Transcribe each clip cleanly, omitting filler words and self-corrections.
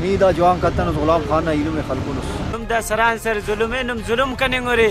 मीदा जवान कतन गुलाम खान ना इल्म खलकुनस तुम दा सरान सर जुल्म नम जुल्म कनेंगे रे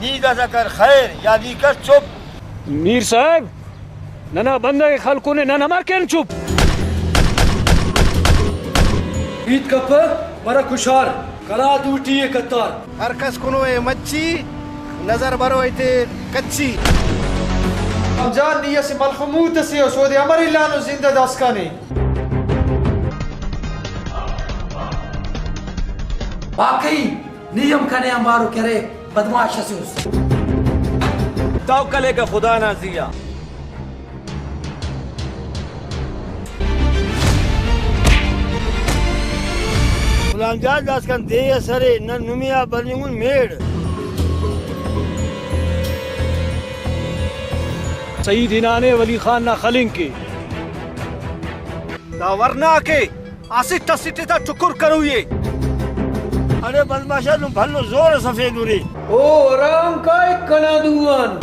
नीदा जकर खैर या दी कर चुप मीर साहब नना बंदा के खलको ने नना मार के चुप ईद कप बरा खुशार कला दूटी कतार हर कस कुनो ए मच्छी नजर बरो इते कच्ची रमजान निया से मलखमूत से सऊदी अमर इलानो जिंदा दास्काने वाकई नियम कने हमारो करे बदमाश से उस तवक्कल का खुदा नाजिया गुलामजाद दास्कन दे असरे न नुमिया बनिंगुन मेड सईद इनाने वली खान ना खलिंग के दावरना के आसित तसिते ता टुकुर करू ये अरे बदमाशा तुम भलो जोर सफेद उरी ओ राम का एक कना दुआन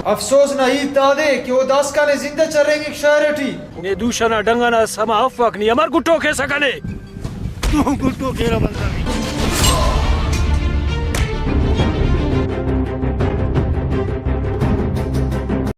अफसोस ना ही दादे कि वो दास्का ने जिंदा चलेंगे शहरटी ने दूषना डंगना समा अफक नी अमर गुट्टो के सकने तू गुट्टो केरा बंदा